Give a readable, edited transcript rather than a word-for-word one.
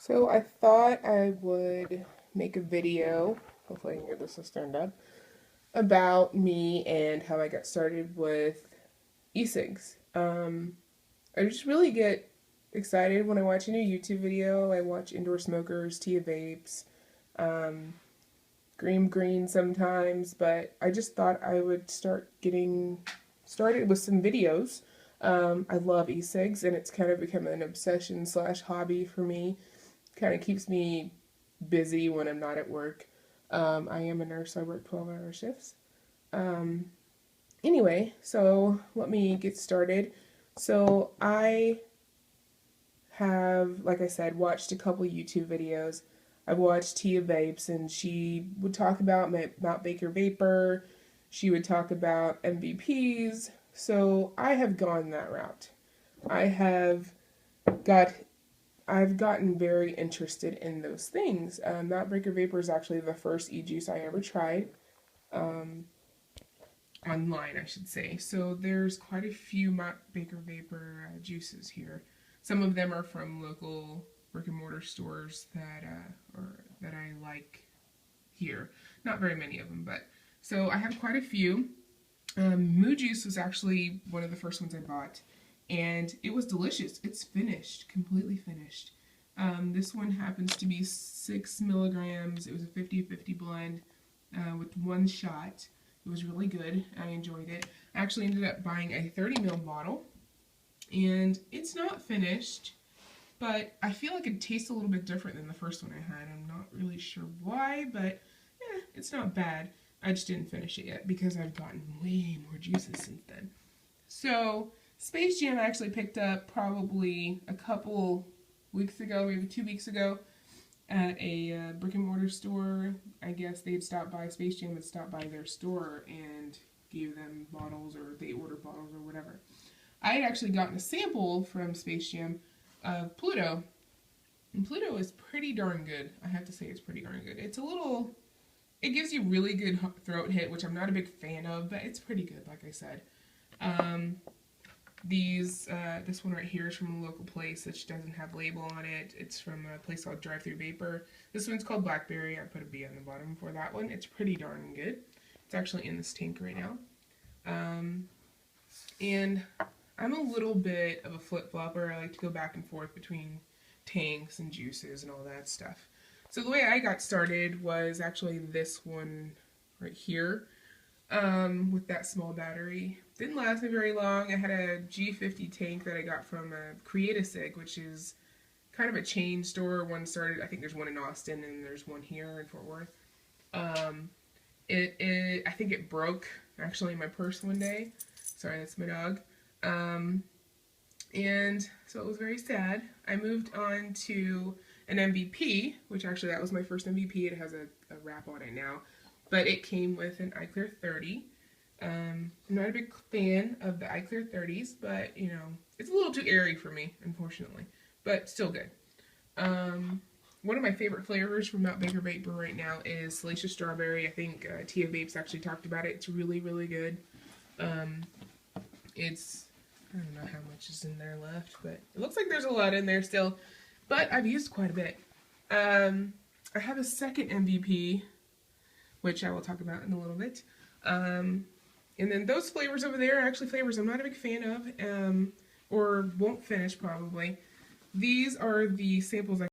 So I thought I would make a video, hopefully I can get this turned up, about me and how I got started with e-cigs. I just really get excited when I watch a new YouTube video. I watch indoor smokers, Tia vapes, um, green sometimes, but I just thought I would start getting started with some videos. I love e-cigs and it's kind of become an obsession slash hobby for me. Kind of keeps me busy when I'm not at work. I am a nurse, so I work 12-hour shifts. Um, anyway, so let me get started. So I have, like I said, watched a couple YouTube videos. I've watched Tia Vapes, and she would talk about Mount Baker Vapor. She would talk about MVPs. So I have gone that route. I have got I've gotten very interested in those things. Mount Baker Vapor is actually the first e-juice I ever tried. Um, Online, I should say. So there's quite a few Mount Baker Vapor juices here. Some of them are from local brick and mortar stores that I like here. Not very many of them, but so I have quite a few. Moo Juice was actually one of the first ones I bought, and it was delicious. It's finished, completely finished. This one happens to be 6 milligrams. It was a 50-50 blend with one shot. It was really good. I enjoyed it. I actually ended up buying a 30 ml bottle, and it's not finished, but I feel like it tastes a little bit different than the first one I had. I'm not really sure why, but it's not bad. I just didn't finish it yet because I've gotten way more juices since then. So Space Jam I actually picked up probably a couple weeks ago, maybe 2 weeks ago, at a brick and mortar store. I guess they'd stopped by, Space Jam had stopped by their store and gave them bottles, or they ordered bottles or whatever. I had actually gotten a sample from Space Jam of Pluto, and Pluto is pretty darn good. I have to say it's pretty darn good. It's a little, it gives you really good throat hit, which I'm not a big fan of, but it's pretty good, like I said. This one right here is from a local place that doesn't have a label on it. It's from a place called Drive Through Vapor. This one's called Blackberry. I put a B on the bottom for that one. It's pretty darn good. It's actually in this tank right now. And I'm a little bit of a flip-flopper. I like to go back and forth between tanks and juices and all that stuff. So the way I got started was actually this one right here. With that small battery. Didn't last me very long. I had a G50 tank that I got from Create-A-Cig, which is kind of a chain store. One started, I think there's one in Austin and there's one here in Fort Worth. I think it broke actually in my purse one day. Sorry, that's my dog. And so it was very sad. I moved on to an MVP, which actually that was my first MVP. It has a wrap on it now. But it came with an iClear 30. I'm not a big fan of the iClear 30s, but, you know, it's a little too airy for me, unfortunately. But still good. One of my favorite flavors from Mount Baker Vapor right now is Salacious Strawberry. I think Tia Vapes actually talked about it. It's really, really good. It's, I don't know how much is in there left, but it looks like there's a lot in there still. But I've used quite a bit. I have a second MVP, which I will talk about in a little bit. And then those flavors over there are actually flavors I'm not a big fan of, or won't finish probably. These are the samples I